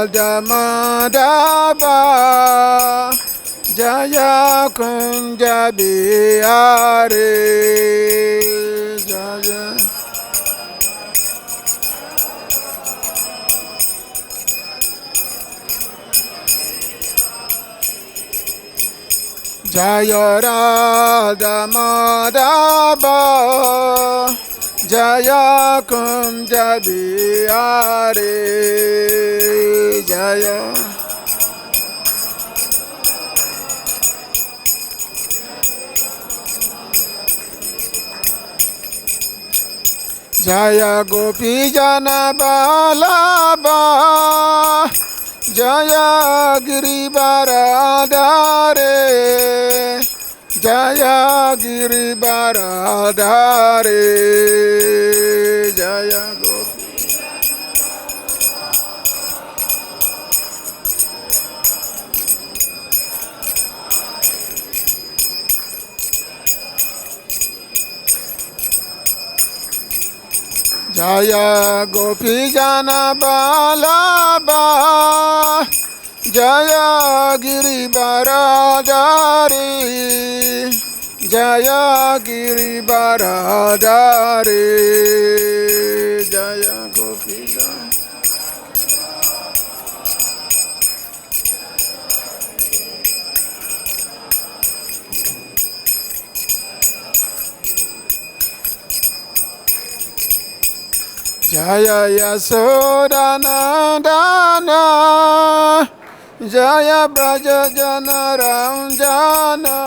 Madhava Jaya Kunja Bihare Jaya Jaya Radha Madhava Jaya Kunja Bihare Jaya Jaya Gopi Jana Balaba Jaya Giribaradhare Jaya Giribaradhare Jaya Gopi Jaya Gopi Jana Balaba Jaya Giribaradhare Jaya Giribaradhare Jaya Gopi Jana Jaya Yasoda Nandana Jaya Braja Jana Ranjana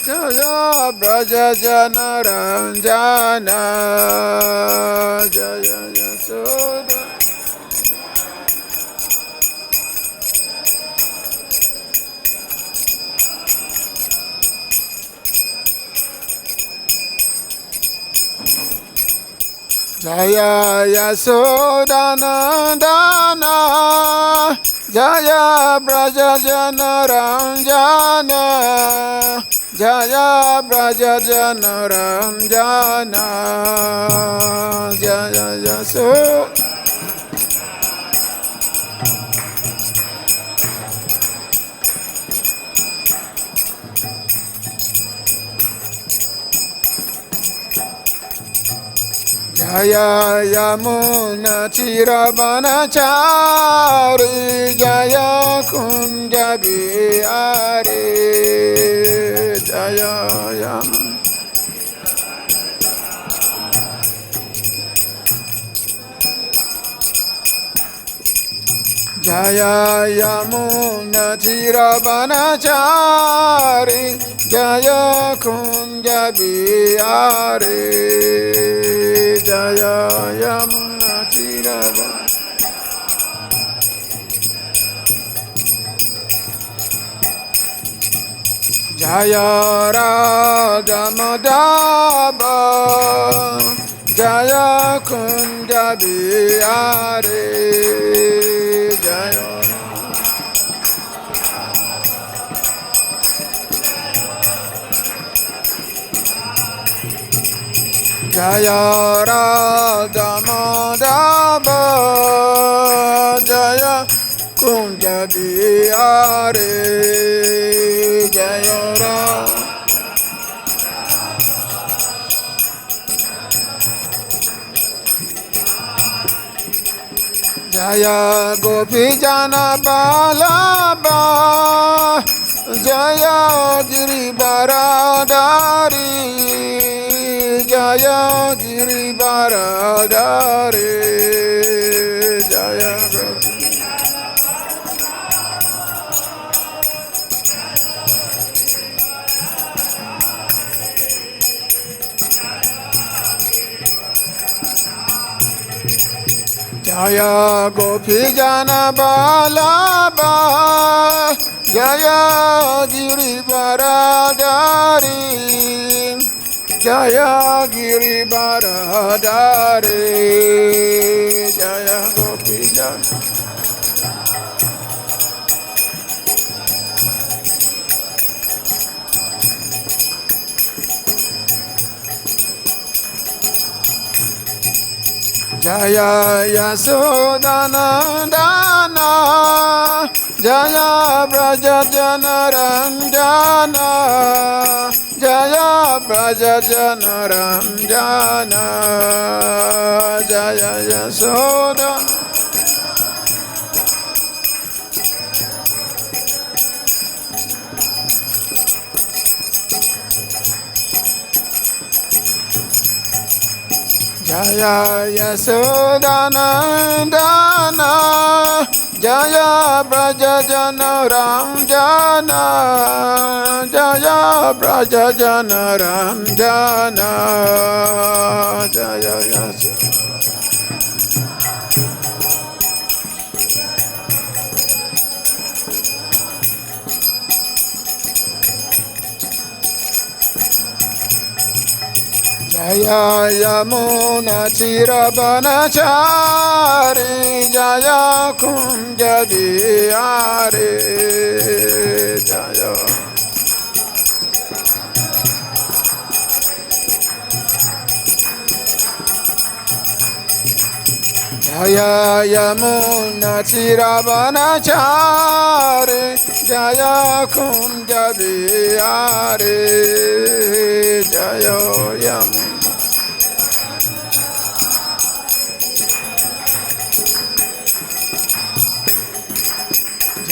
Jaya Braja Jana Ranjana Jaya Yasoda Jaya Yasoda Nandana Jaya Braja Jana Ranjana Jaya Braja Jana Ranjana Jaya Yasoda Jaya Yamuna Chiravanachari Jaya Kunja Bihare Jaya Yamuna Jaya Yamuna Chiravanachari Jaya Kunja Bihare Jaya Yamuna Chiravanachari Jaya Radha Madhava Jaya Kunja Bihare Jaya Jaya Radha Madhava Jaya Kunja Bihare Jaya Radha Jaya Gopi Jana Balaba Jaya Giribaradhare Jaya Giribaradhare Jaya Gopi Jaya Gopi Jana Balaba Jaya Giribaradhare Jaya Giribaradhare Jaya Gopi Jana Jaya Yasodhanandana Jaya Brajajanaranjana Jaya Brajajanaranjana Jaya Yasodhanandana Jaya Yasodhanandana Jaya Brajajanaranjana Jaya Brajajanaranjana Jaya Yasodhanandana Jaya Yamuna Chirabanachari Jaya Kunja Diyare Jaya Jaya Yamuna Chirabanachari Jaya Kunja Diyare Jaya Yamuna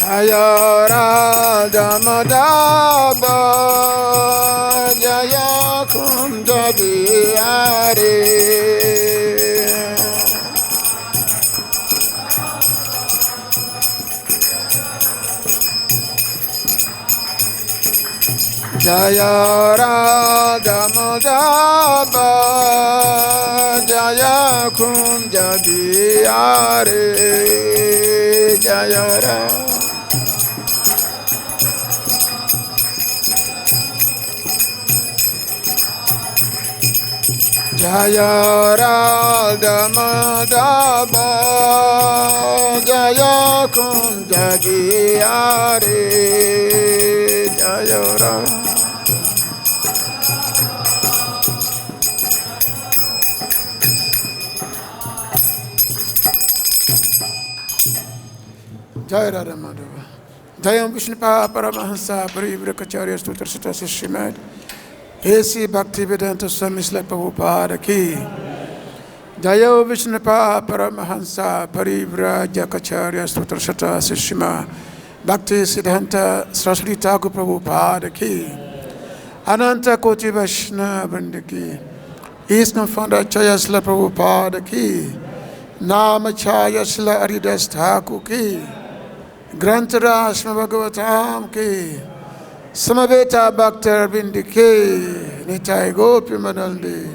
Jaya Radha Madhava Jaya Kunja Bihari Jaya Radha Madhava Jaya Kunja Bihari Jaya Radha Jaya Radha Madhava Jaya Kunja Bihari Jaya Radha Jaya Radha Madhava Jaya Vishnupada Paramahansa Parivrakacharya Stotra Sutta Srimad A.C. Bhaktivedanta Swami Srila Prabhupada Ki Jaya Vishnupada Paramahansa Parivrakacharya Stotra Sutta Srimad Bhakti Siddhanta Saraswati Thakur Prabhupada Ki Ananta Koti Vaishnava Vrinda Ki ISKCON founder Chaya Srila Prabhupada Ki Nama Chaya Srila Haridas Thakur Ki Grantara Srimad Bhagavatam Ki Samaveta Bhakta Vindike Nitai Gopi Madandi.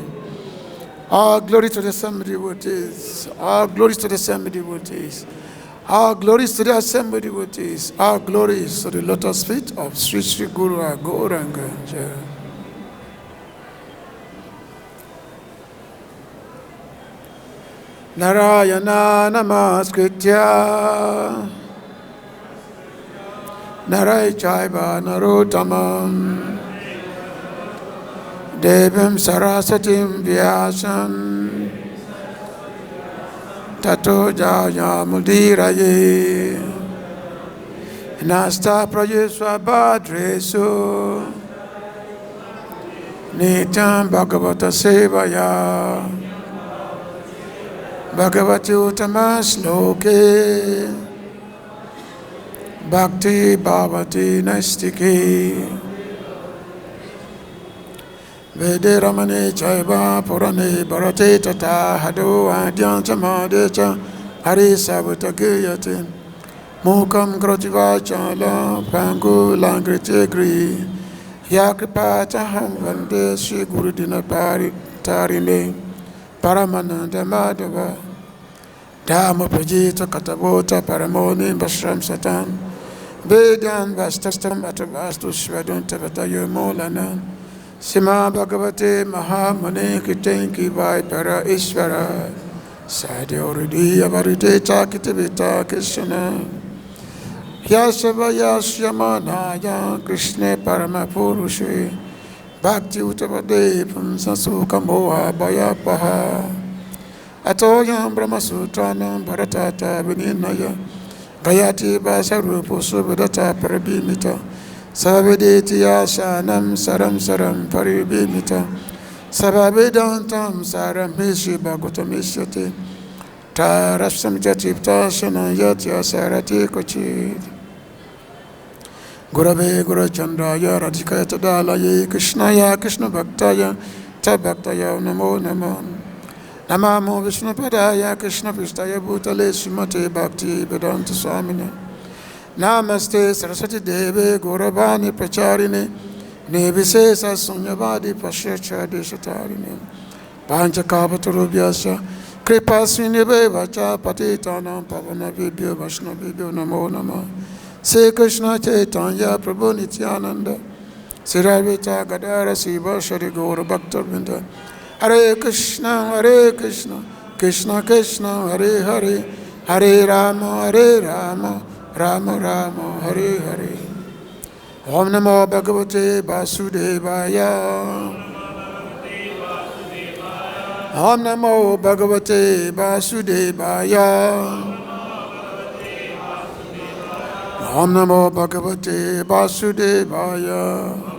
All glory to the Assembly devotees. All glories to the Assembly devotees. All glories to the Assembly devotees. All glories to the lotus feet of Sri Sri Guru Gauranga. Narayana Namaskritya Narai Chaiva Narottamam Devim Sarasatim Vyasam Tato Jaya Mudiraye Nasta Prajeswa Bhadresu Nityam Bhagavata Sevaya Bhagavati Uttama Sloke Bhakti Bhavati Nastiki Vede Ramane Chaiva Purane Bharate Tata Hado Adyanchamadecha Hari Savutagayati Mukam Krotiva Chala Pangu Langritegri Yakripataham Vande Shri Guru Dinapari Tarine Paramananda Madhava Dhamma Prajita Katabota Paramoni Bashram Satan Vedan Vastastam Atavastu Shvadun Tavatayo Molanan Sima Bhagavate Mahamane Kitenki Vai Para Isvara Sadi Oridi Avarite Chakitivita Krishna Yasava Yasyamanaya Krishna Paramapurushe Bhakti Utavade Pumsasu Kamoha Bayapaha atoyam brahmasutranam bharatata vininaya gayati basarupo subhadata parabhimita savadeti yasanam saram saram paribhimita Sabavedantam saramheshi bhagavatameshyate tarasam jatipta sanayatya sarati kochit Gurave Gurachandraya Radhikaya Tadalaye Krishnaya Krishna Bhaktaya Tabhaktaya Namo Namo Namamo Vishnu Padaya Krishna Pristaya Bhutale Srimate Bhakti Vedanta Swamina Namaste Saraswati Deve Gauravani Pracharine Nirveśa Sunyavadi Pasyacha Deshatarine Panchakavatarubhyasya Kripa Srinivē Vacha Patitanam Pavana Vibhyo Vaishnavibhyo Namo Namo Sri Krishna Chaitanya Prabhu Nityananda Sri Radhika Gadara Siva Shri Gaura Bhakta Vrinda Hare Krishna Krishna Krishna Hare Hare Hare Rama Rama Rama Hare Hare Om Namo Bhagavate Vasudevaya Om Namo Bhagavate Vasudevaya Om Namo Bhagavate Vasudevaya.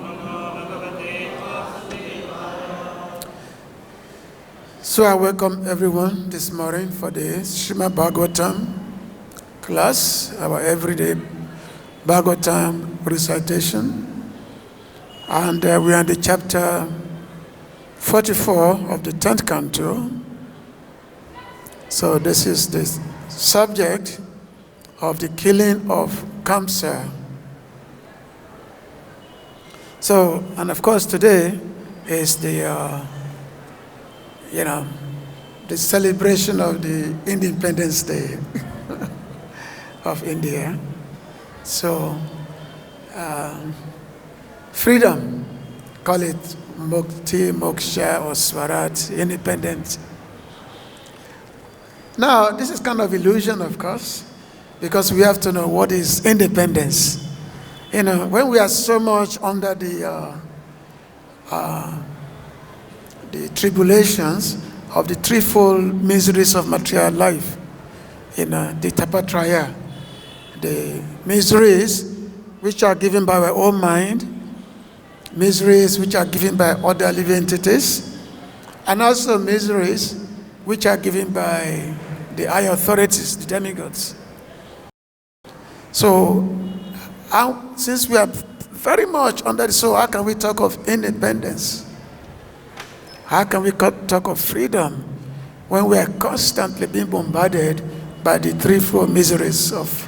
So I welcome everyone this morning for the Srimad Bhagavatam class, our everyday Bhagavatam recitation. And we are in the chapter 44 of the 10th canto. So this is the subject of the killing of Kaṁsa. So, and of course today is the, the celebration of the Independence Day of India. So, freedom, call it Mukti, Moksha, or Swarat, independent. Now, this is kind of illusion, of course, because we have to know what is independence. When we are so much under the tribulations of the threefold miseries of material life, the tathāti-rabhasāṁs, the miseries which are given by our own mind, miseries which are given by other living entities, and also miseries which are given by the higher authorities, the demigods. So, since we are very much under the soul, how can we talk of independence? How can we talk of freedom when we are constantly being bombarded by the threefold miseries of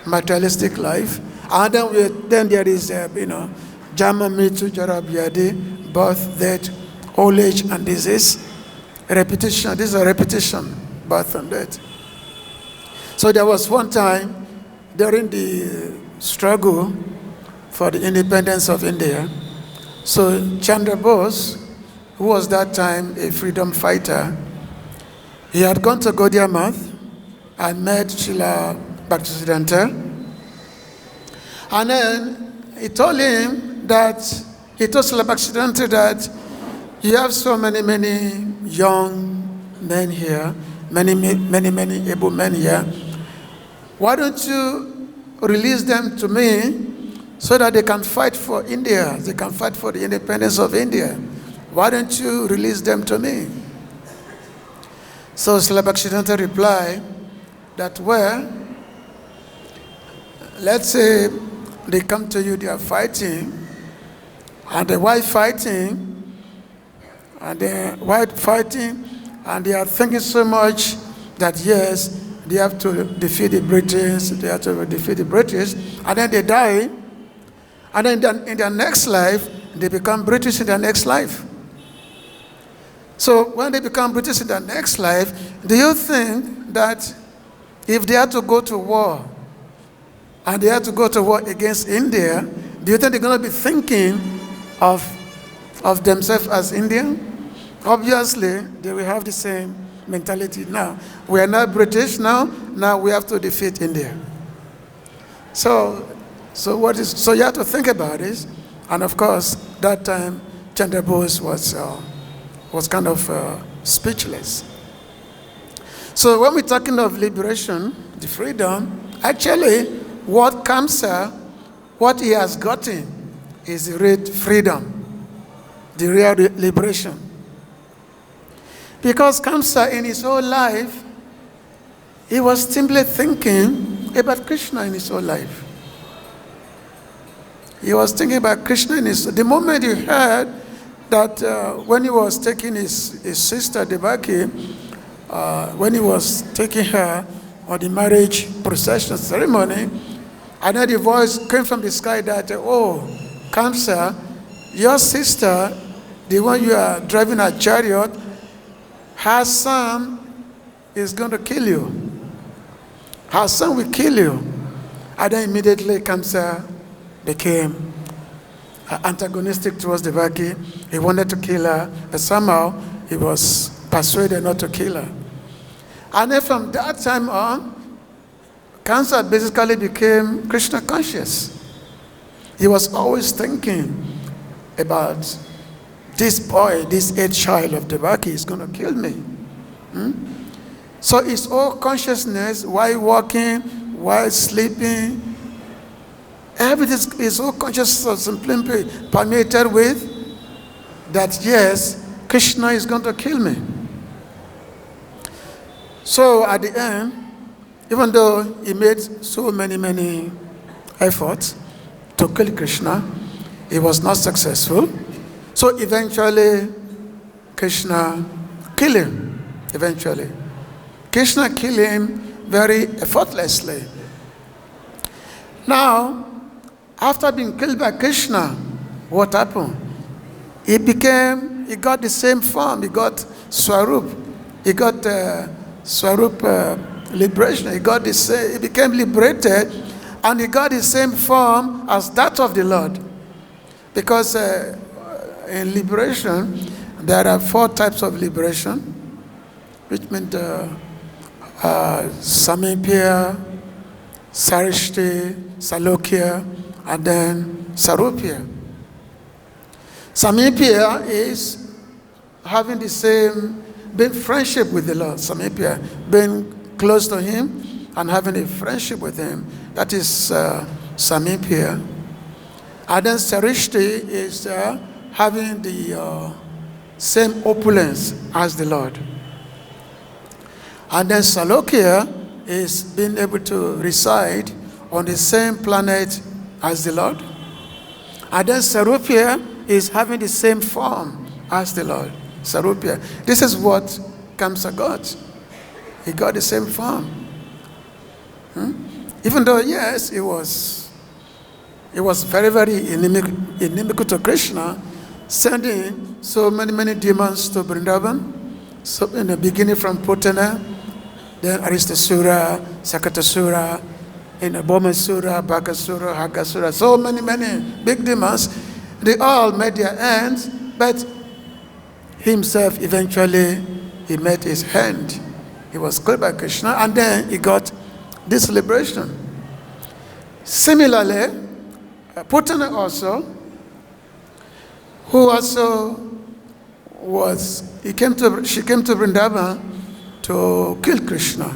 materialistic life? And then there is, Jama Mitu Jara Vyadi, birth, death, old age, and disease. Repetition. This is a repetition, birth and death. So there was one time during the struggle for the independence of India. So Chandra Bose, who was that time a freedom fighter, he had gone to Udyamya and met Srila Bhaktisiddhanta. And then he told Srila Bhaktisiddhanta that you have so many young men here, many able men here. Why don't you release them to me so that they can fight for India? They can fight for the independence of India. Why don't you release them to me? So Srila Bhaktisiddhanta replied that, well, let's say they come to you, they are fighting, and the white fighting, and they are thinking so much that yes, they have to defeat the British, and then they die, and then in their next life, they become British in their next life. So when they become British in their next life, do you think that if they had to go to war, and they had to go to war against India, do you think they're going to be thinking of themselves as Indian? Obviously, they will have the same mentality. Now, we are not British now we have to defeat India. So you have to think about this. And of course, that time, Chandra Bose was kind of speechless. So when we're talking of liberation, the freedom, actually what Kaṁsa, what he has gotten is the real freedom, the real liberation. Because Kaṁsa in his whole life, he was simply thinking about Krishna in his whole life. He was thinking about Krishna in his... The moment he heard that when he was taking his sister Devaki, when he was taking her on the marriage procession ceremony, and then the voice came from the sky that, oh, Kaṁsa, your sister, the one you are driving a chariot, her son is going to kill you. Her son will kill you. And then immediately Kaṁsa became antagonistic towards Devaki. He wanted to kill her, but somehow he was persuaded not to kill her. And then from that time on, Kaṁsa basically became Krishna conscious. He was always thinking about this boy, this 8th child of Devaki is going to kill me. So his whole consciousness, while walking, while sleeping, everything, his whole consciousness was simply permeated with that, yes, Krishna is going to kill me. So at the end, even though he made so many efforts to kill Krishna, he was not successful. So eventually, Krishna killed him. Eventually, Krishna killed him very effortlessly. Now, after being killed by Krishna, what happened? He got the same form. He got Swarup. He got Swarup liberation. He became liberated, and he got the same form as that of the Lord. Because in liberation, there are 4 types of liberation, which means Samipya, Sarishti, Salokya, and then Sarupya. Samipya is having the same, being friendship with the Lord. Samipya, being close to Him and having a friendship with Him. That is Samipya. And then Sarishti is having the same opulence as the Lord. And then Salokya is being able to reside on the same planet as the Lord. And then Sarupya is having the same form as the Lord. Sarupya. This is what Kaṁsa got. He got the same form. Even though, yes, it was very inimical to Krishna, sending so many demons to Vrindavan. So in the beginning from Putana, then Aristasura, Sakatasura, in Abomasura, Bhakasura, Hagasura, so many big demons. They all made their ends, but himself eventually he met his hand. He was killed by Krishna, and then he got this liberation. Similarly, Putana also, who also she came to Vrindavan to kill Krishna.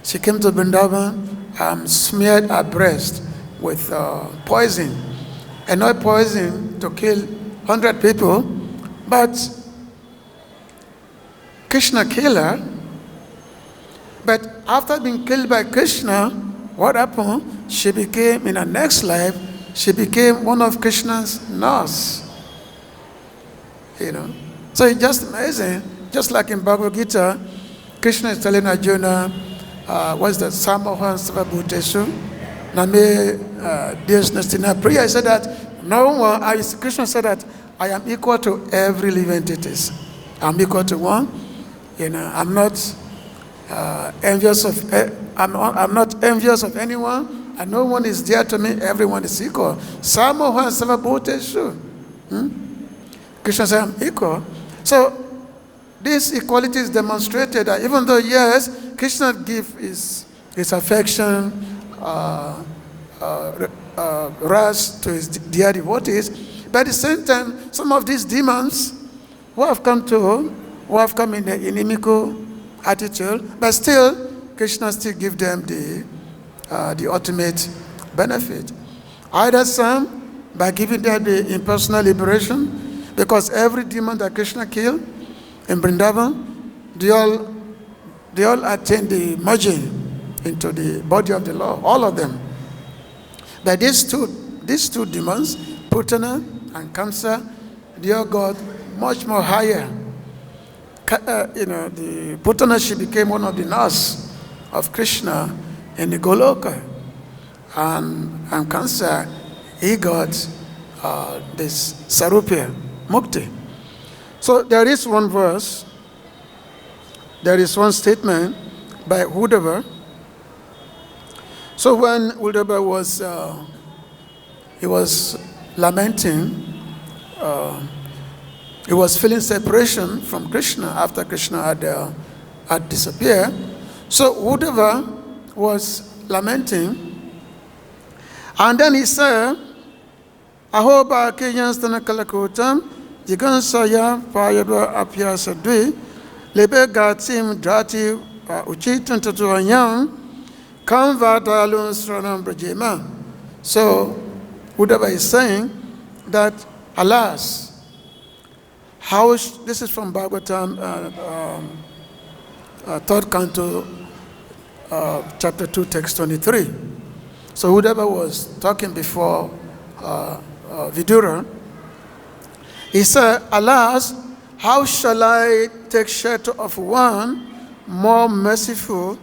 She came to Vrindavan and smeared her breast with poison. And not poison to kill 100 people, but Krishna killed her. But after being killed by Krishna, what happened? She became, in her next life, she became one of Krishna's nurse. So it's just amazing. Just like in Bhagavad Gita, Krishna is telling Arjuna, what's that? Samohan Savabhutesu. Name Desnestina Priya. He said that Krishna said that I am equal to every living entities. I'm equal to one. I'm not envious of anyone, and no one is dear to me. Everyone is equal. Samohan Savabhutesu. Krishna said, I'm equal. So this equality is demonstrated that even though, yes, Krishna gives his affection, wrath to his dear devotees, but at the same time, some of these demons who have come in the inimical attitude, but still, Krishna still give them the ultimate benefit. Either some, by giving them the impersonal liberation, because every demon that Krishna killed in Vrindavan, they all attain the merging into the body of the Lord, all of them. But these two demons, Putana and Kaṁsa, they all got much more higher. The Putana, she became one of the nurses of Krishna in the Goloka, and Kaṁsa, he got this Sarupya, Mukti. So there is one verse, there is one statement by Uddhava. So when Uddhava was lamenting, he was feeling separation from Krishna after Krishna had disappeared. So Uddhava was lamenting, and then he said, Ahoba Kiyanstana Kalakutam, Jigansaya Payaba Apyasadvi, Lebe Gatim Drati Uchitan Tatuanyam, Kamvadalun Sranam Brajema. So Uddhava is saying that, alas, this is from Bhagavatam, 3rd canto, chapter 2, text 23. So Uddhava was talking before Vidura. He said, alas, how shall I take shelter of one more merciful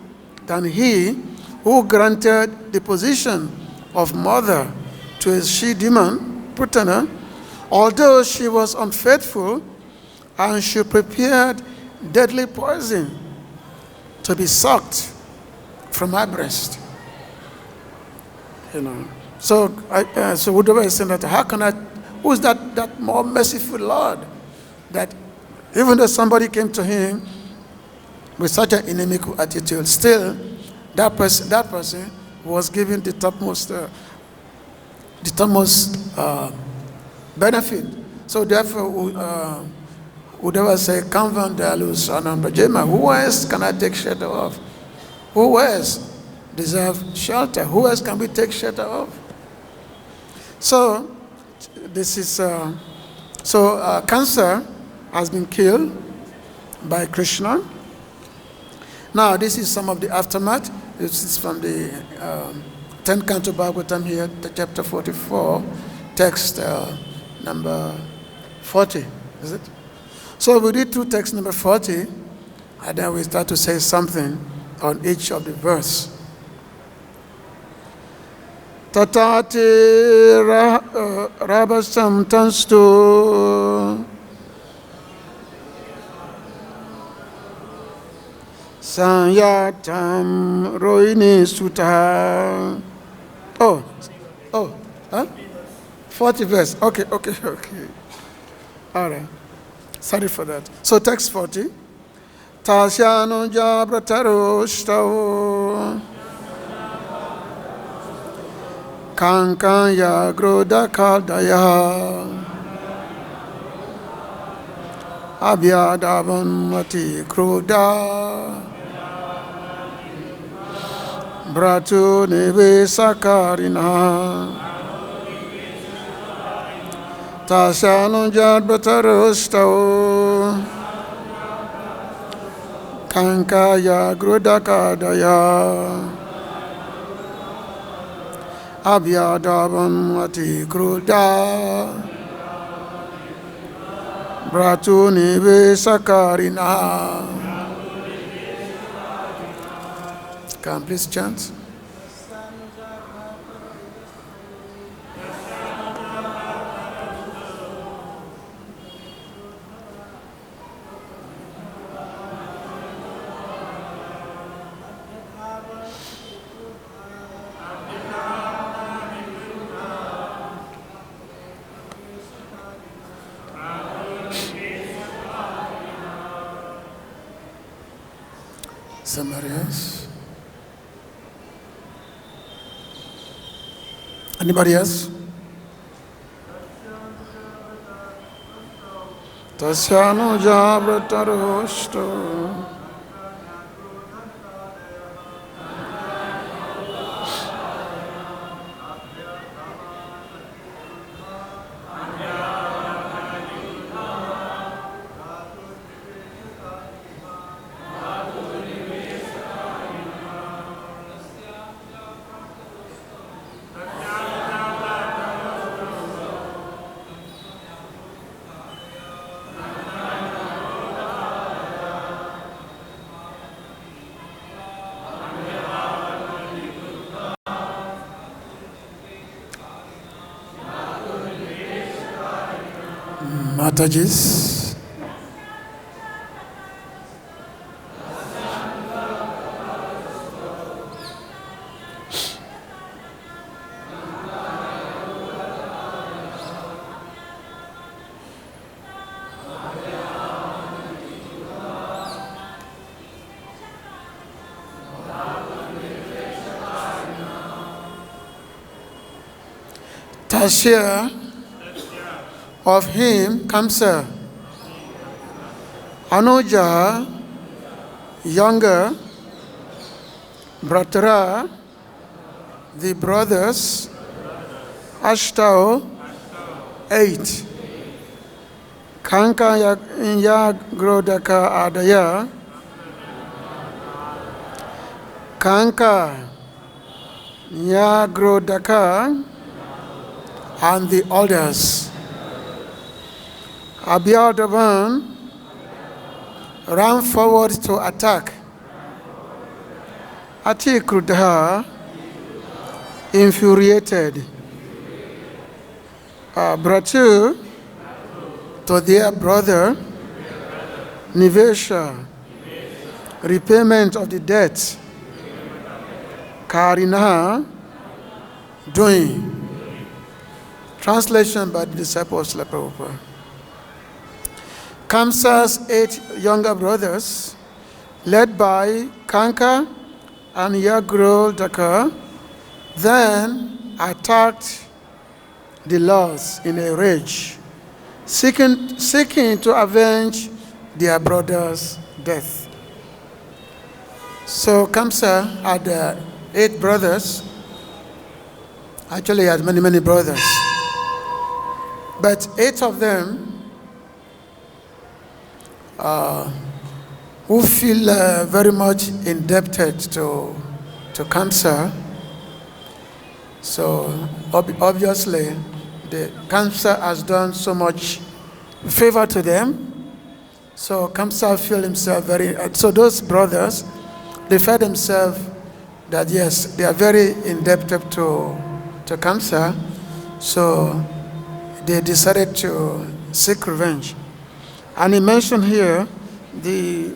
than he who granted the position of mother to his she-demon, Putana, although she was unfaithful, and she prepared deadly poison to be sucked from her breast. So Uddhava is saying that, who is that more merciful Lord, that even though somebody came to him with such an inimical attitude, still that person was given the topmost benefit. So therefore, Uddhava said, who else can I take shelter of? Who else deserves shelter? Who else can we take shelter of? So this is Kaṁsa has been killed by Krishna. Now this is some of the aftermath. This is from the 10th canto Bhagavatam here, chapter 44, text number 40. Is it? So we read through text number 40, and then we start to say something on each of the verse. Tathāti-rabhasāṁs saṁyattān rohiṇī-sutaḥ. 40 verse. Okay. All right. Sorry for that. So text 40. Tasyānujā bhrātaro ṣṭau. kaṅka-nyagrodhakādayaḥ. Abhyadhāvann ati-kruddhā. bhrātur nirveśa-kāriṇaḥ. tasyānujā bhrātaro ṣṭau. kaṅka-nyagrodhakādayaḥ. abhyadhāvann ati-kruddhā. bhrātur nirveśa-kāriṇaḥ. Can please chant. Somebody else? Anybody else? Tasyānujā bhrātaro ṣṭau. Matajis. Tasya of him, Kaṁsa, anujāḥ, younger, bhrātaraḥ, the brothers, aṣṭau, 8, kaṅka-nyagrodhaka-ādayaḥ, kaṅka-nyagrodhaka, and the others. Abhyadhāvann ran forward to attack. Ati-kruddhā, infuriated. Bhrātur to their brother, nirveśa, repayment of the debt. Kāriṇaḥ, doing. Translation by the disciples of Prabhupada. Kaṁsa's 8 younger brothers, led by Kaṅka and Nyagrodhaka, then attacked the lords in a rage, seeking to avenge their brother's death. So Kaṁsa had 8 brothers. Actually, he had many brothers. But 8 of them who feel very much indebted to Kaṁsa. So obviously, the Kaṁsa has done so much favor to them. So Kaṁsa feel himself very. So those brothers, they felt themselves that yes, they are very indebted to Kaṁsa. So they decided to seek revenge. And he mentioned here, they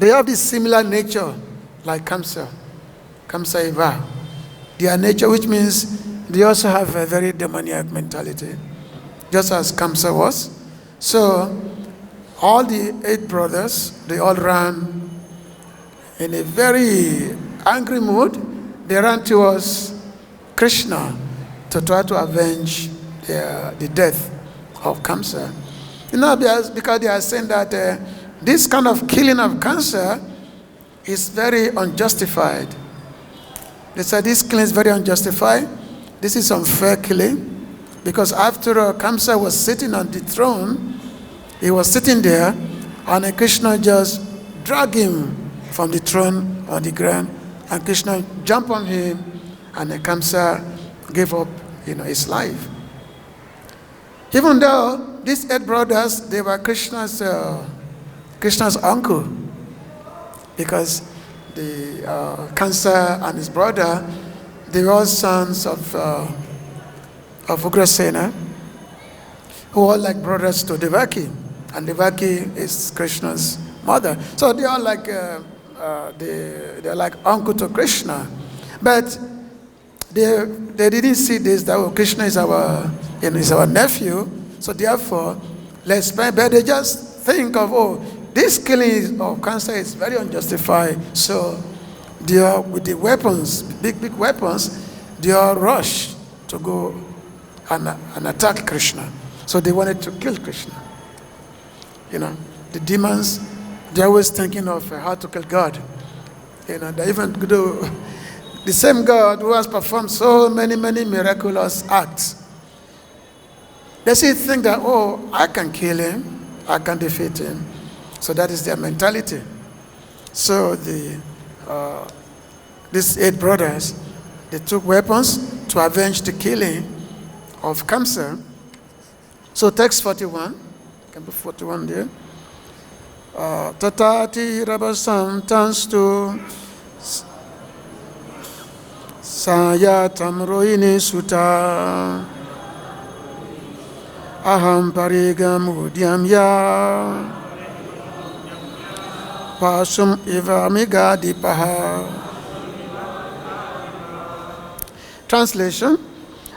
have this similar nature like Kaṁsa Eva. Their nature, which means they also have a very demoniac mentality, just as Kaṁsa was. So all the 8 brothers, they all ran in a very angry mood. They ran towards Krishna to try to avenge the death of Kaṁsa. Because they are saying that this kind of killing of Kaṁsa is very unjustified. They said this killing is very unjustified. This is unfair killing. Because after all, Kaṁsa was sitting on the throne. He was sitting there, and Krishna just dragged him from the throne on the ground, and Krishna jumped on him, and Kaṁsa gave up his life. Even though these 8 brothers, they were Krishna's uncle, because the Kaṁsa and his brother, they were all sons of Ugrasena, who are like brothers to Devaki, and Devaki is Krishna's mother. So they are like they're like uncle to Krishna, but they didn't see this that Krishna is our nephew. So therefore, but they just think of this killing of Kaṁsa is very unjustified. So they are with the weapons, big weapons, they are rushed to go and attack Krishna. So they wanted to kill Krishna. The demons, they're always thinking of how to kill God. They even do the same God who has performed so many miraculous acts. They still think that, I can kill him, I can defeat him. So that is their mentality. So these 8 brothers, they took weapons to avenge the killing of Kaṁsa. So text 41, can be 41 there. Tathāti-rabhasāṁs tanstu saṁyattān rohiṇī-sutaḥ ahan parigham udyamya pasum ivamigadipah. Translation: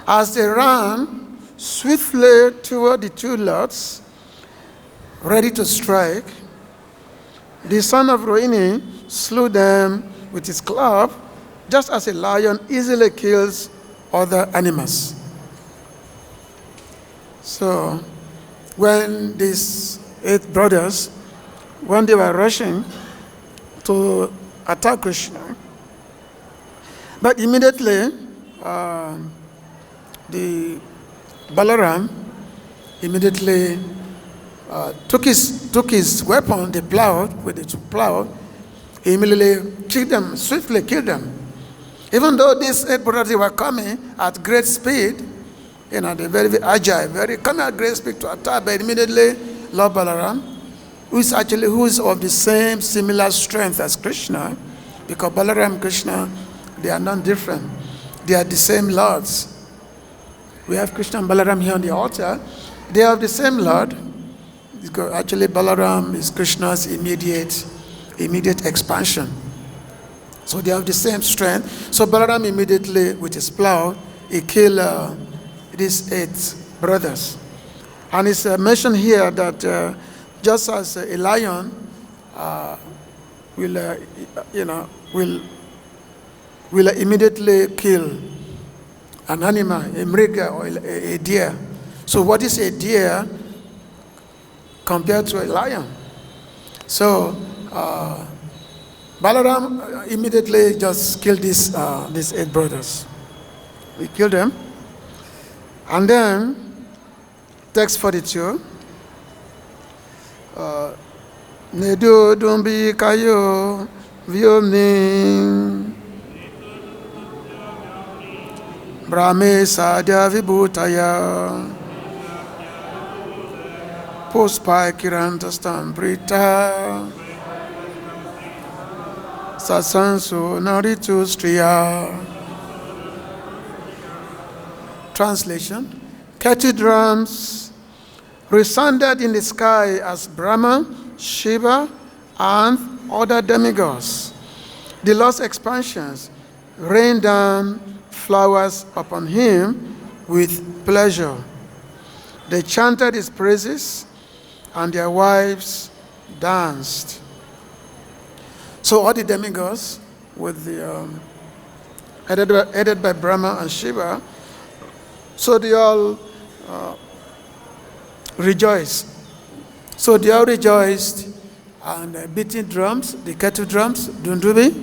as they ran swiftly toward the two lords, ready to strike, the son of Rohiṇī slew them with his club, just as a lion easily kills other animals. So, when these 8 brothers, when they were rushing to attack Krishna, but immediately the Balaram immediately took his weapon, the plow, with the plow. He immediately killed them, swiftly killed them. Even though these 8 brothers were coming at great speed, they're very, very agile, very coming at great speed to attack, but immediately Lord Balaram, who is of the same similar strength as Krishna, because Balaram and Krishna, they are not different. They are the same lords. We have Krishna and Balaram here on the altar. They are the same Lord. Because actually Balaram is Krishna's immediate expansion. So they have the same strength. So Balaram immediately, with his plow, he killed these 8 brothers. And it's mentioned here that just as a lion will immediately kill an animal, a mriga or a deer. So what is a deer compared to a lion? So Balaram immediately just killed these 8 brothers. He killed them. And then, text 42. Nedu dumbi kayo vyomni brahme sadya vibhutaya pospai kirantastam brita sasansu naritu striya. Translation: cattle drums resounded in the sky as Brahma, Shiva, and other demigods. The Lord's expansions rained down flowers upon him with pleasure. They chanted his praises, and their wives danced. So all the demigods, with the headed by Brahma and Shiva, so they all rejoiced. So they all rejoiced and beating drums, the cattle drums, dundubi,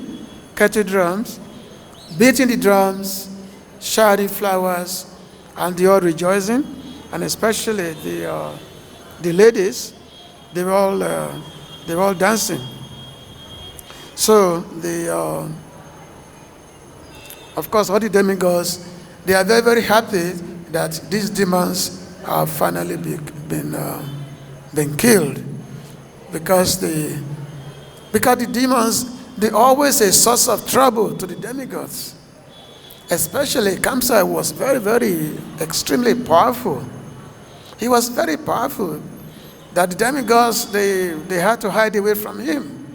cattle drums, beating the drums, shouting flowers, and they all rejoicing, and especially the ladies, they were all dancing. So of course, all the demigods, they are very, very happy that these demons have finally been killed, because the demons, they always a source of trouble to the demigods. Especially Kaṁsa was very, very extremely powerful. He was very powerful that the demigods, they had to hide away from him.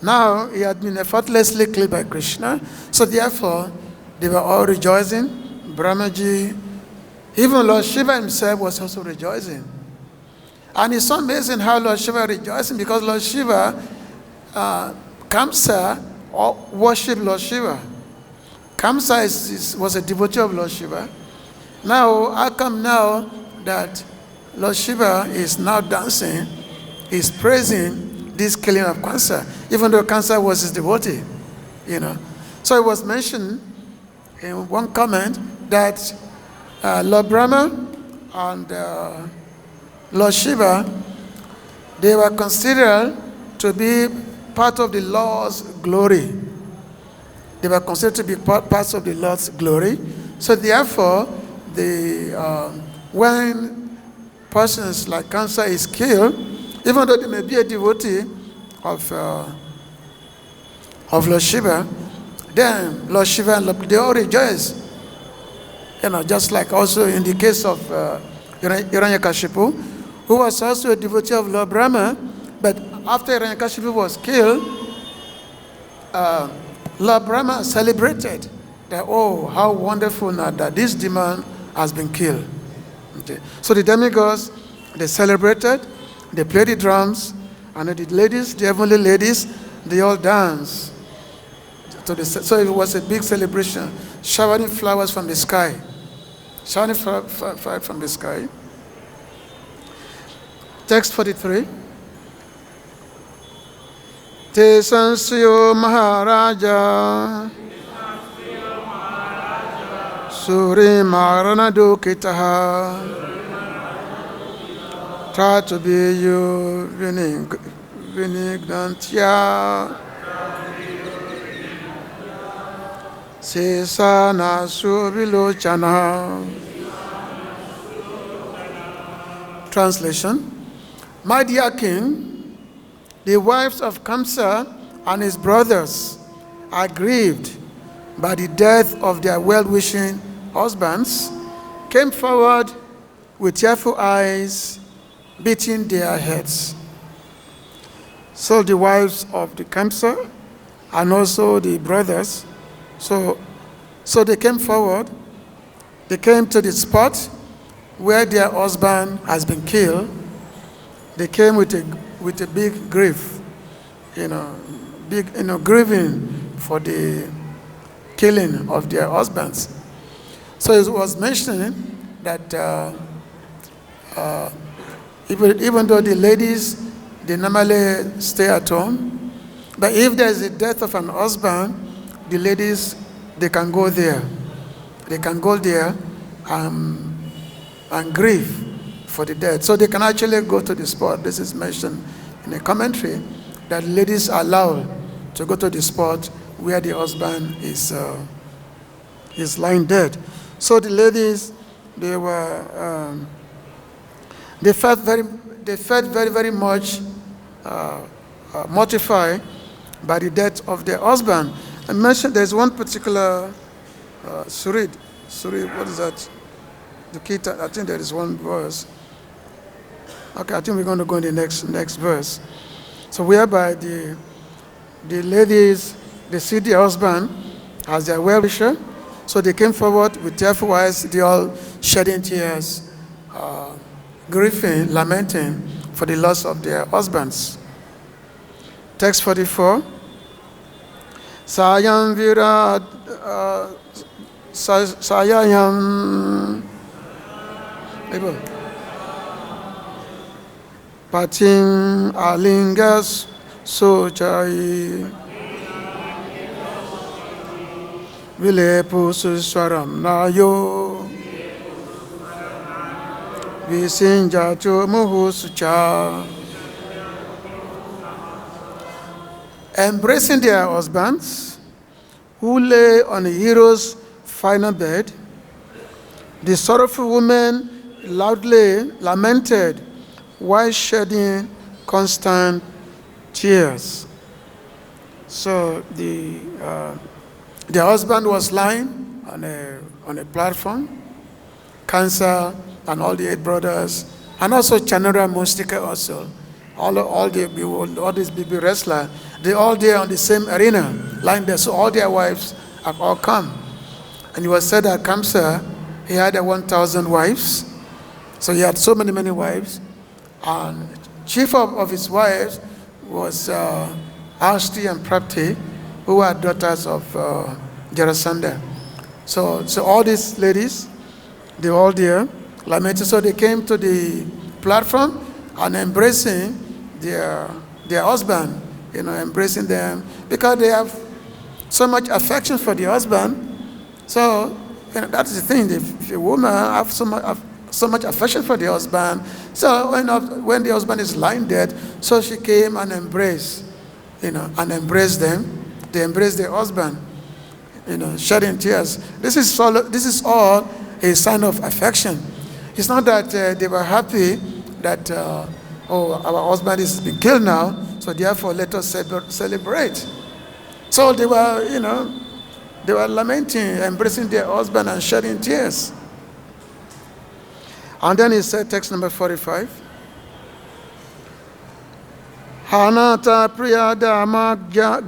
Now he had been effortlessly killed by Krishna, so therefore they were all rejoicing. Brahmaji, even Lord Shiva himself was also rejoicing. And it's so amazing how Lord Shiva rejoicing, because Lord Shiva, Kaṁsa worshipped Lord Shiva. Kaṁsa was a devotee of Lord Shiva. Now, how come now that Lord Shiva is now dancing, is praising this killing of Kaṁsa, even though Kaṁsa was his devotee, So it was mentioned in one comment that Lord Brahma and Lord Shiva, they were considered to be part of the Lord's glory. They were considered to be parts of the Lord's glory. So therefore, when persons like Kaṁsa is killed, even though they may be a devotee of Lord Shiva, then Lord Shiva and Lord, they all rejoice. Just like also in the case of Hiranyakashipu, who was also a devotee of Lord Brahma. But after Hiranyakashipu was killed, Lord Brahma celebrated that, oh, how wonderful now that this demon has been killed. Okay. So the demigods, they celebrated, they played the drums, and the ladies, the heavenly ladies, they all danced. So it was a big celebration, showering flowers from the sky. Showering flowers from the sky. Text 43. Te Sansyo Maharaja Suri Marana Dukitaha try to be you Vinignantya Sesana Subilochana. Translation. My dear king, the wives of Kaṁsa and his brothers are grieved by the death of their well-wishing husbands, came forward with tearful eyes, beating their heads. So the wives of the Kaṁsa and also the brothers, so they came forward, they came to the spot where their husband has been killed. They came with a big grief, grieving for the killing of their husbands. So it was mentioning that even though the ladies, they normally stay at home, but if there is a death of an husband, the ladies, they can go there. They can go there and grieve for the dead. So they can actually go to the spot. This is mentioned in a commentary that ladies are allowed to go to the spot where the husband is lying dead. So the ladies, they felt very, very much mortified by the death of their husband. I mentioned there's one particular Surid, what is that? I think there is one verse. Okay, I think we're going to go in the next verse. So whereby the ladies, they see their husband as their well-wisher, so they came forward with tearful eyes, they all shedding tears, grieving, lamenting for the loss of their husbands. Text 44. Sayam Virat Sayayam Patim Alingas Sojai Vilepu Suswaram Nayo Visinjacho Muhusucha. Embracing their husbands who lay on the hero's final bed, the sorrowful women loudly lamented while shedding constant tears. So the husband was lying on a platform. Kaṁsa and all the 8 brothers, and also Chanura Mustika also, all these big wrestlers, they all there on the same arena, lying there. So all their wives have all come. And it was said that Kaṁsa, he had 1,000 wives. So he had so many wives. And chief of his wives was Aṣṭau and Prapti, who were daughters of Jarasandha. So all these ladies, they were all there, lamented. So they came to the platform and embracing their husband, embracing them, because they have so much affection for the husband. So that's the thing. If a woman have so much affection for the husband, so when the husband is lying dead, so she came and embraced, and embraced them. They embraced their husband, shedding tears. This is all a sign of affection. It's not that they were happy that our husband is being killed now, so therefore let us celebrate. So they were, they were lamenting, embracing their husband and shedding tears. And then he said, text number 45. Hanata priyadamagya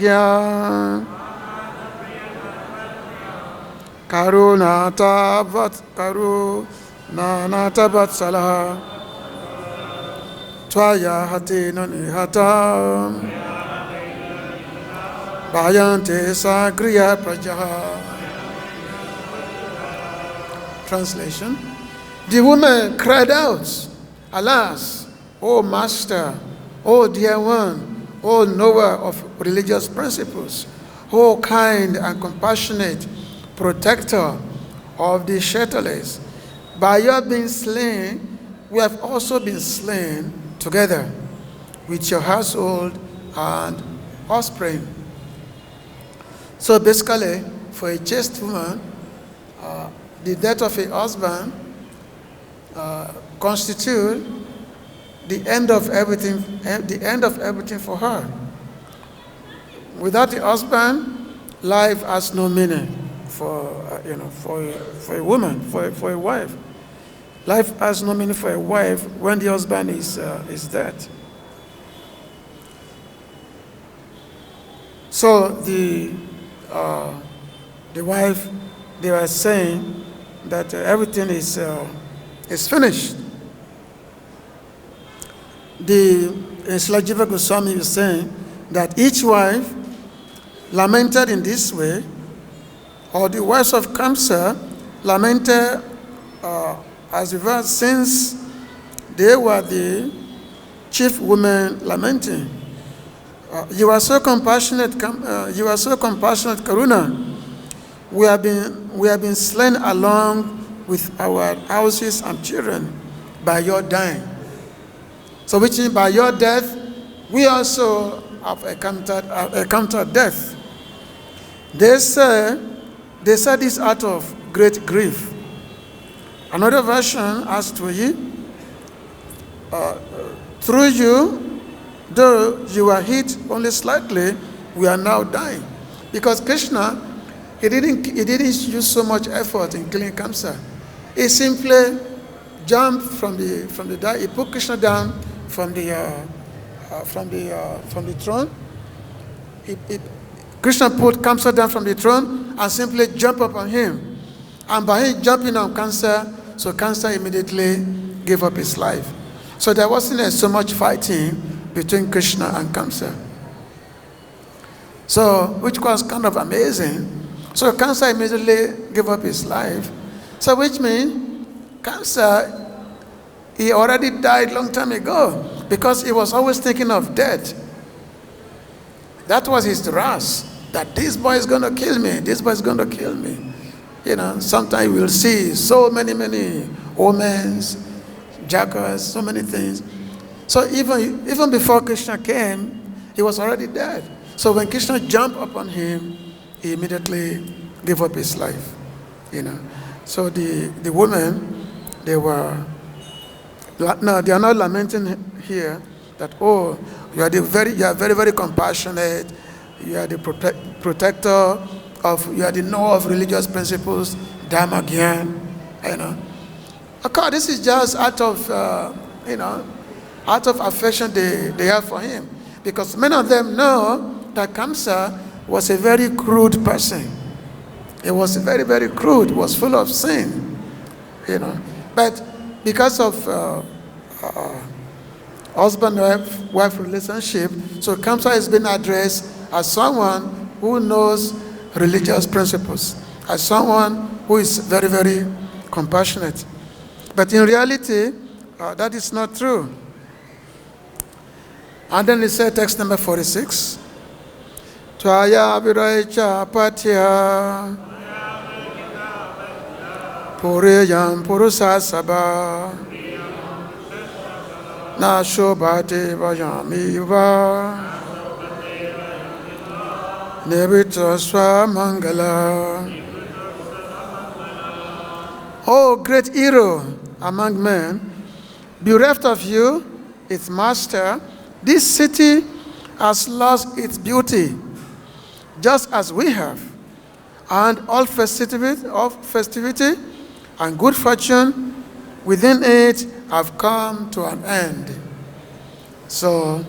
karunata vatsala tvaya hatena nihata bhayante sagriya prajaha. Translation. The woman cried out, "Alas, O Master, O dear one, O knower of religious principles, O kind and compassionate protector of the shelterless, by your being slain, we have also been slain together with your household and offspring." So basically, for a chaste woman, the death of a husband constitutes the end of everything for her. Without the husband, life has no meaning for a woman, for a wife. Life has no meaning for a wife when the husband is dead. So the wife, they were saying that everything is finished. The Srila Jiva Goswami is saying that each wife lamented in this way, or the wives of Kaṁsa lamented as regards, since they were the chief women lamenting. You are so compassionate, Karuna. We have been slain along with our houses and children by your dying. So which means by your death, we also have encountered death. They said this out of great grief. Another version asks to you, through you, though you were hit only slightly, we are now dying. Because Krishna, he didn't use so much effort in killing Kaṁsa. He simply jumped from the die. He put Krishna down from the throne. Krishna put Kaṁsa down from the throne and simply jumped upon him. And by him jumping on Kaṁsa, so Kaṁsa immediately gave up his life. So there wasn't so much fighting between Krishna and Kaṁsa. So, which was kind of amazing. So Kaṁsa immediately gave up his life. So which means Kaṁsa, he already died long time ago because he was always thinking of death. That was his wrath, that this boy is going to kill me, this boy is going to kill me. Sometimes we'll see so many omens, jackals, so many things. So even before Krishna came, he was already dead. So when Krishna jumped upon him, he immediately gave up his life. So the women, they are not lamenting here that, oh, you are very, very compassionate. You are the protector you are the knower of religious principles, Dharma Gyan. Okay, this is just out of affection they have for him, because many of them know that Kaṁsa was a very crude person. He was very, very crude. Was full of sin. But because of husband-wife relationship, so Kaṁsa has been addressed as someone who knows religious principles, as someone who is very, very compassionate. But in reality, that is not true. And then he said, text number 46, Tvaya viraicha patya puriyam purusasabha na shobhate vajami yuva Nirveśa mangala. Oh, great hero among men, bereft of you, its master, this city has lost its beauty, just as we have. And all festivity and good fortune within it have come to an end. So,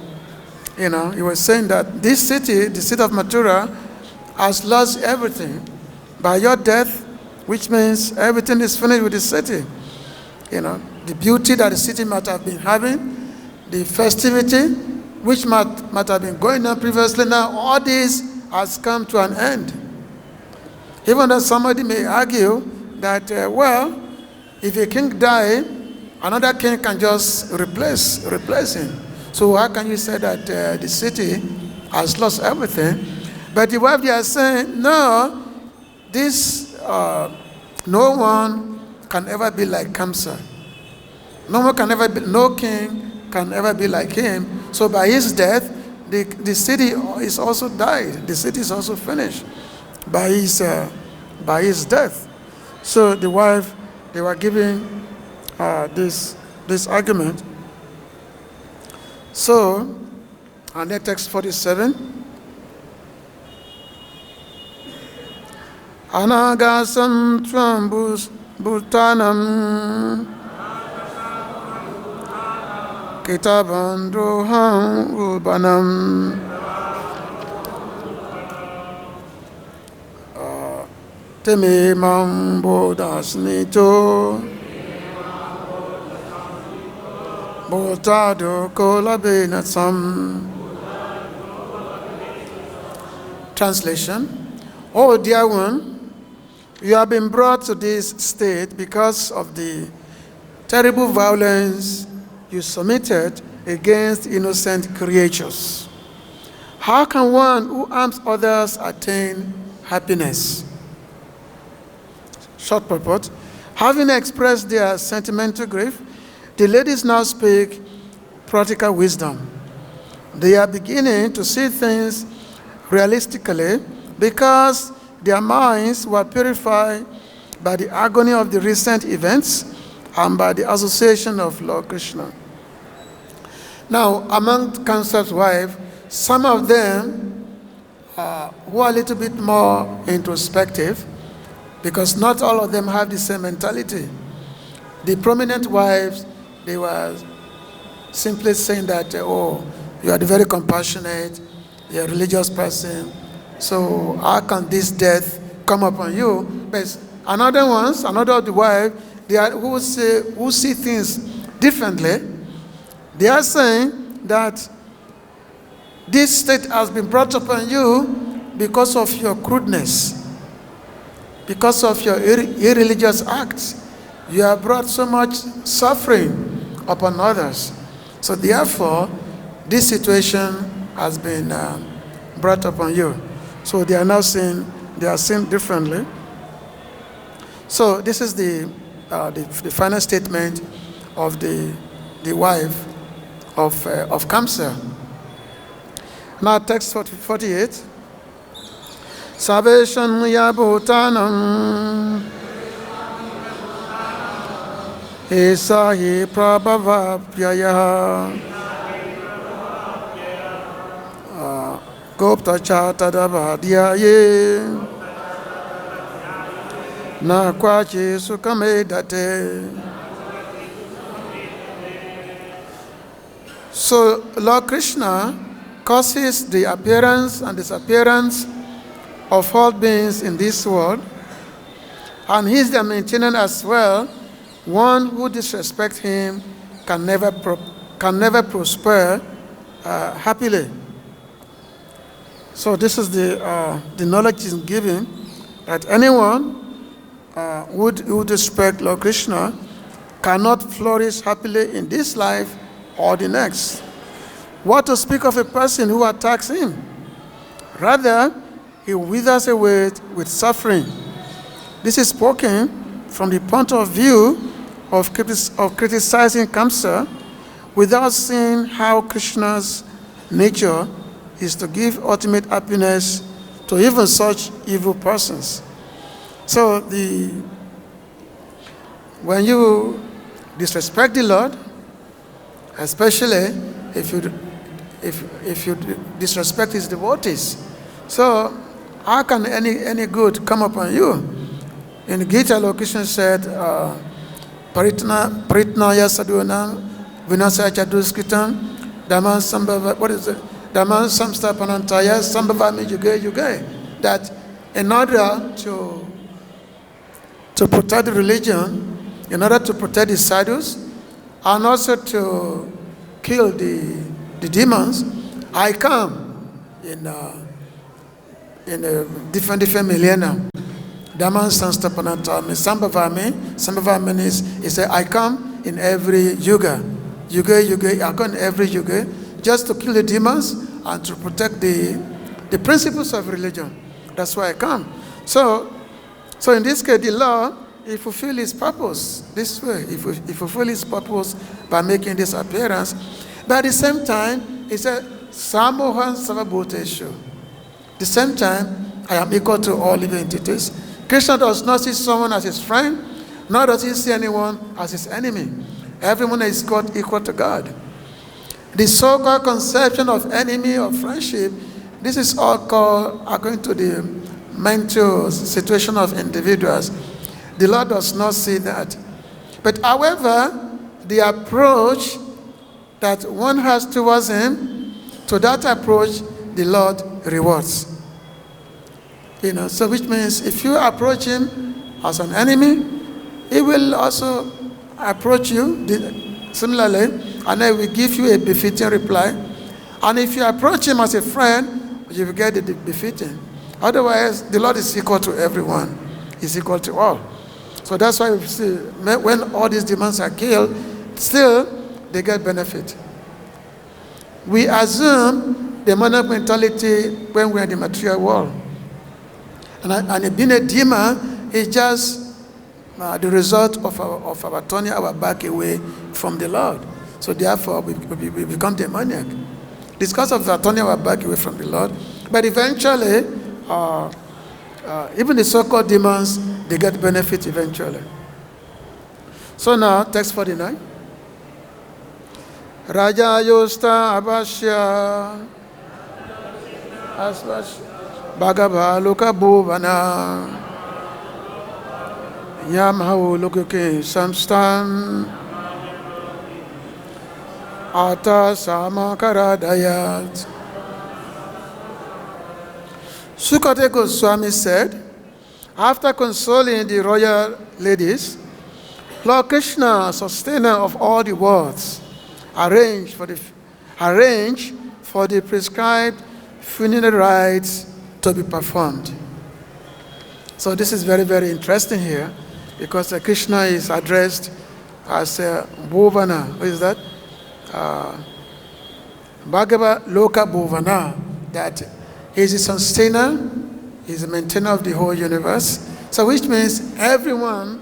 he was saying that this city, the city of Mathura, has lost everything by your death, which means everything is finished with the city. The beauty that the city might have been having, the festivity, which might have been going on previously, now all this has come to an end. Even though somebody may argue that, if a king dies, another king can just replace him. So how can you say that the city has lost everything? But the wife, they are saying, no, no one can ever be like Kaṁsa. No king can ever be like him. So by his death, the city is also died. The city is also finished by his death. So the wife, they were giving this argument. So, and then text 47. Anagasam trambus bhutanam kitabandroham urbanam temimam bodhasnito bhrātaro kolabenatsam. Translation: Oh dear one, you have been brought to this state because of the terrible violence you submitted against innocent creatures. How can one who harms others attain happiness? Short purport: having expressed their sentimental grief, the ladies now speak practical wisdom. They are beginning to see things realistically because their minds were purified by the agony of the recent events and by the association of Lord Krishna. Now, among Kaṁsa's wives, some of them who are a little bit more introspective, because not all of them have the same mentality. The prominent wives, they were simply saying that, oh, you are very compassionate, you're a religious person, so how can this death come upon you? But another of the wives, they are who see things differently. They are saying that this state has been brought upon you because of your crudeness, because of your irreligious acts. You have brought so much suffering upon others. So therefore, this situation has been brought upon you. So they are now seeing differently. So this is the final statement of the wife of Kaṁsa. Now text 48. Sabeshan yabhutanam esahi prabhavapyaya gopta chatadabhadyaye na kwachi sukamedate. So Lord Krishna causes the appearance and disappearance of all beings in this world, and he is their maintainer as well. One who disrespects him can never prosper happily. So this is the knowledge is given that anyone who disrespects Lord Krishna cannot flourish happily in this life or the next. What to speak of a person who attacks him? Rather, he withers away with suffering. This is spoken from the point of view of criticizing Kaṁsa without seeing how Krishna's nature is to give ultimate happiness to even such evil persons. So when you disrespect the Lord, especially if you disrespect his devotees, so how can any good come upon you? In Gita, Lord Krishna said, Pritnaya sadhunam vinasaya chaduskritam Dhamma sambhava, what is it? Dhamma samstapanantaya sambhavami yuge yuge. That in order to protect the religion, in order to protect the sadhus, and also to kill the demons, I come in a different millennium. Dhamma samstapanantaya sambhavami is I come in every yuga. Yuga, I come in every yuga just to kill the demons and to protect the principles of religion. That's why I come. So in this case, the Lord, he fulfilled his purpose this way. He fulfilled his purpose by making this appearance. But at the same time, he said, Samohan Savabhuteshu. At the same time, I am equal to all living entities. Krishna does not see someone as his friend, nor does he see anyone as his enemy. Everyone is called equal to God. The so-called conception of enemy or friendship, this is all called according to the mental situation of individuals. The Lord does not see that. But however, the approach that one has towards him, to that approach, the Lord rewards. So which means if you approach him as an enemy, he will also approach you similarly, and then will give you a befitting reply. And if you approach him as a friend, you will get the befitting. Otherwise, the Lord is equal to everyone. He's equal to all. So that's why we see when all these demons are killed, still they get benefit. We assume the monarch mentality when we're in the material world. And being a demon is just the result of our turning our back away from the Lord. So therefore, we become demoniac. Because of that, turning our back away from the Lord. But eventually, even the so-called demons, they get benefit eventually. So now, text 49. Raja yosta abhasya bhagava loka bhuvana Yamhau Lukuke Samstan Ata Samakaradayaḥ. Sukate Goswami said, after consoling the royal ladies, Lord Krishna, sustainer of all the worlds, arranged for the prescribed funeral rites to be performed. So this is very, very interesting here, because Krishna is addressed as Bhuvana. What is that? Bhagava Loka Bhuvana. That he is the sustainer, he is the maintainer of the whole universe. So which means everyone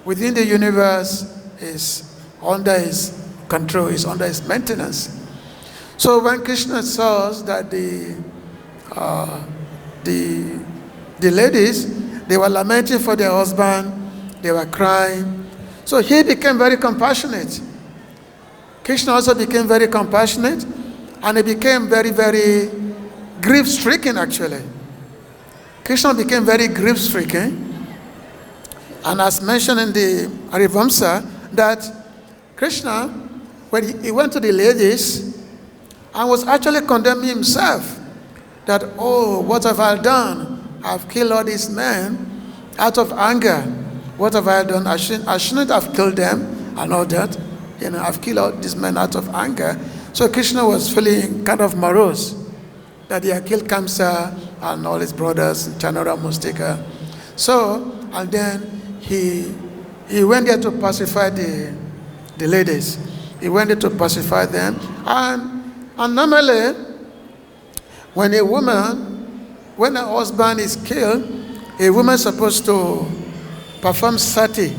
within the universe is under his control, is under his maintenance. So when Krishna saw that the ladies, they were lamenting for their husband, they were crying. So he became very compassionate. Krishna also became very compassionate, and he became very, very grief-stricken actually. Krishna became very grief-stricken. And as mentioned in the Harivamsa, that Krishna, when he went to the ladies and was actually condemning himself, that, oh, what have I done? I've killed all these men out of anger. What have I done? I shouldn't have killed them and all that. I've killed all these men out of anger. So Krishna was feeling kind of morose that he had killed Kaṁsa and all his brothers, Chanara, Mustika. So, and then he went there to pacify the ladies. He went there to pacify them. And normally, when a husband is killed, a woman is supposed to perform sati.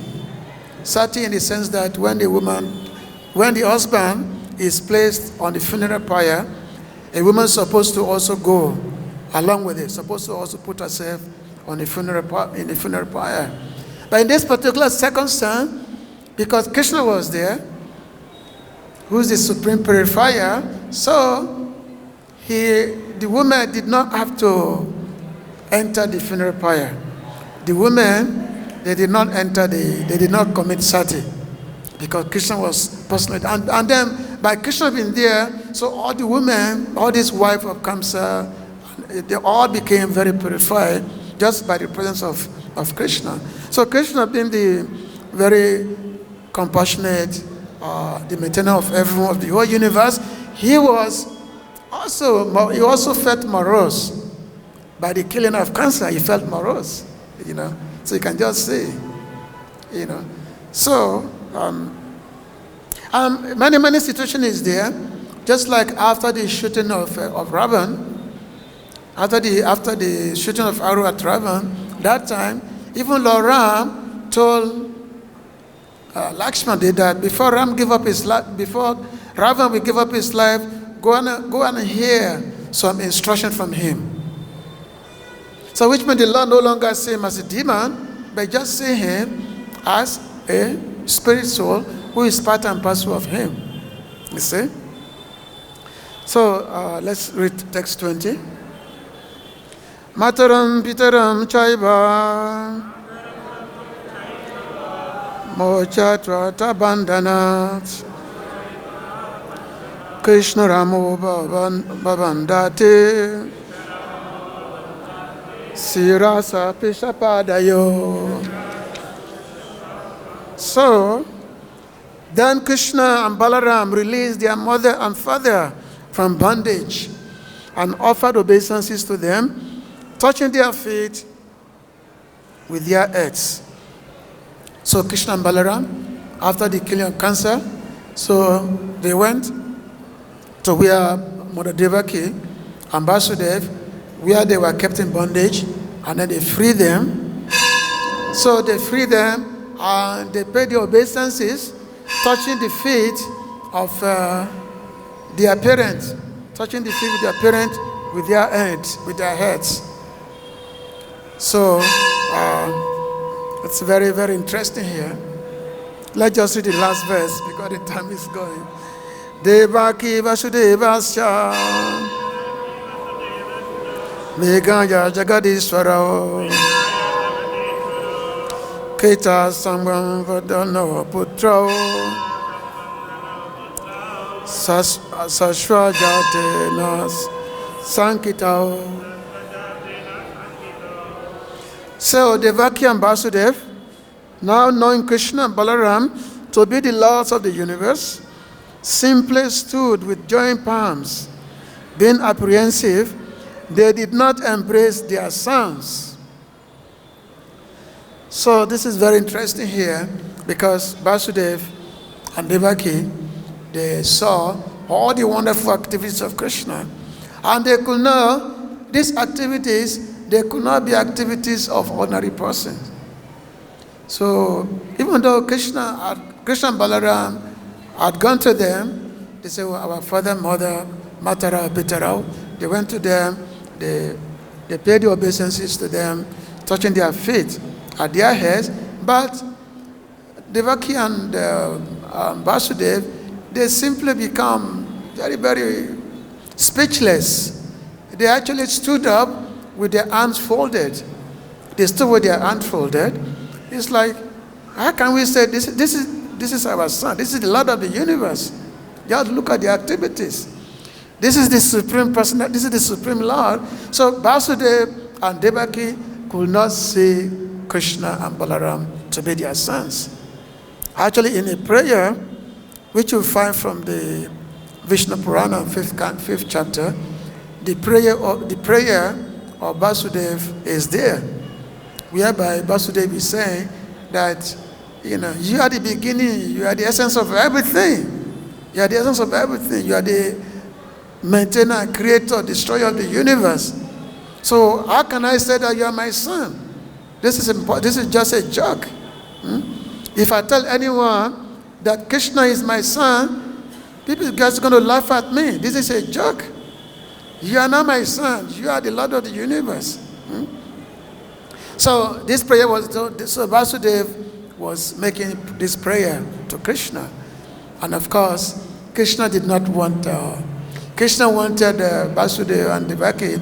Sati in the sense that when the husband is placed on the funeral pyre, a woman is supposed to also go along with it, supposed to also put herself on the funeral pyre. But in this particular circumstance, because Krishna was there, who is the supreme purifier, so the woman did not have to enter the funeral pyre. The woman they did not they did not commit sati, because Krishna was personally, and then by Krishna being there, so all the women, all these wives of Kaṁsa, they all became very purified just by the presence of Krishna. So Krishna being the very compassionate, the maintainer of everyone of the whole universe, he also felt morose by the killing of Kaṁsa. He felt morose, So you can just see, So many situations is there, just like after the shooting of Ravan, after the shooting of arrow at Ravan, that time even Lord Ram told Lakshman did that before Ram give up his life, before Ravan will give up his life, go and hear some instruction from him. So which means the Lord no longer see him as a demon, but just see him as a spirit soul who is part and parcel of him. You see? So let's read text 20. Mataram pitaram chaiva mochatra tabandanat Krishna Ramo Bhavandate Sirasa Pishapadayo. So then Krishna and Balaram released their mother and father from bondage and offered obeisances to them, touching their feet with their heads. So Krishna and Balaram, after the killing of Kaṁsa, so they went to where Mother Devaki and Vasudev, where they were kept in bondage, and then they freed them. So they freed them and they paid the obeisances, touching the feet of their parents, touching the feet with their parents with their heads. So it's very, very interesting here. Let's just read the last verse because the time is going. Devaki Vasudevasya Megaya Jagadisvara Keta Sambham Vadano Putra Sashwajate Nas Sankitao. So Devaki and Vasudev, now knowing Krishna and Balaram to be the lords of the universe, simply stood with joined palms. Being apprehensive, they did not embrace their sons. So this is very interesting here, because Vasudev and Devaki, they saw all the wonderful activities of Krishna, and they could know these activities, they could not be activities of ordinary persons. So even though Krishna and Balaram had gone to them, they said, well, our father, mother, Matara, Pitara, they went to them, they paid the obeisances to them, touching their feet at their heads, but Devaki and Vasudev, they simply become very, very speechless. They actually stood up with their arms folded. They stood with their arms folded. It's like, how can we say this is our son? This is the Lord of the universe. Just look at the activities. This is the supreme person. This is the supreme Lord. So Vasudev and Devaki could not see Krishna and Balaram to be their sons. Actually, in a prayer, which you find from the Vishnu Purana, 5th chapter, the prayer of Vasudev is there, whereby Vasudev is saying that, you are the beginning, you are the essence of everything. You are the essence of everything. You are the maintainer, creator, destroyer of the universe. So how can I say that you are my son? This is just a joke. If I tell anyone that Krishna is my son, people are just going to laugh at me. This is a joke. You are not my son. You are the Lord of the universe. So this prayer was, so Vasudev was making this prayer to Krishna. And of course, Krishna did not want, Krishna wanted Vasudev and Devaki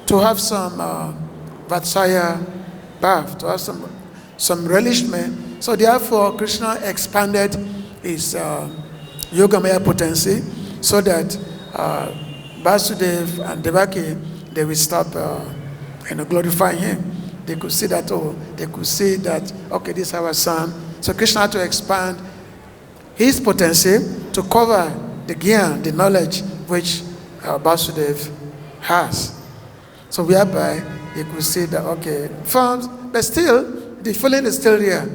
to have some Vatsalya bath, to have some some relishment. So therefore, Krishna expanded his yogamaya potency so that Vasudeva and Devaki, they will stop glorifying him. They could see that, okay, this is our son. So Krishna had to expand his potency to cover the gyan, the knowledge which Vasudeva has. So whereby you could see that, okay, but still, the feeling is still there.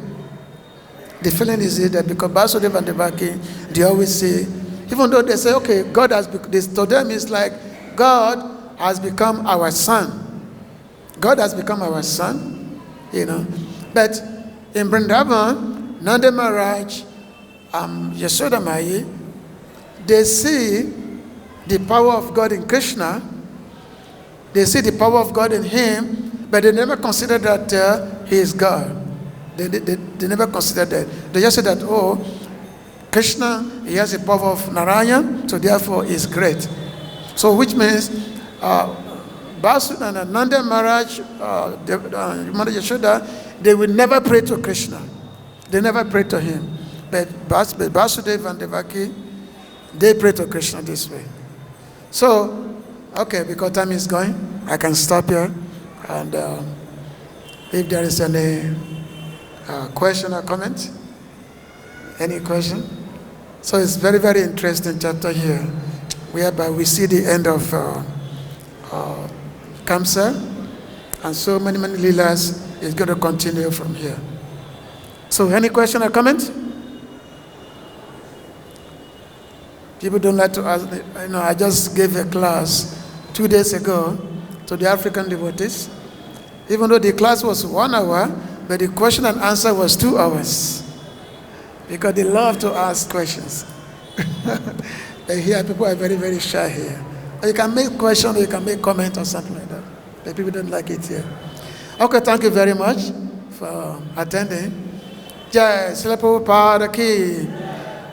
The feeling is there because Vasudeva and Devaki, they always say, even though they say, okay, God has this to them is like God has become our son. God has become our son, But in Vrindavan, Nanda Maharaj, Yashoda Mai, they see the power of God in Krishna. They see the power of God in him, but they never consider that he is God. They never consider that. They just say that, oh, Krishna, he has the power of Narayana, so therefore he is great. So which means Vasudeva and Nanda Maharaj, Mother Yashoda, they will never pray to Krishna. They never pray to him. But Vasudeva and Devaki, they pray to Krishna this way. So, okay, because time is going, I can stop here. And if there is any question or comment, any question? So it's very, very interesting chapter here, whereby we see the end of Kaṁsa, and so many, many leelas is going to continue from here. So any question or comment? People don't like to ask. I just gave a class 2 days ago to the African devotees. Even though the class was 1 hour, but the question and answer was 2 hours. Because they love to ask questions. And here people are very, very shy here. Or you can make questions, or you can make comment or something like that. But people don't like it here. Okay, thank you very much for attending. Jai Srila Prabhupada ki,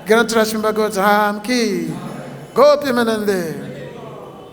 Granth Rashmi Bhagavatam ki, Gopi Manande.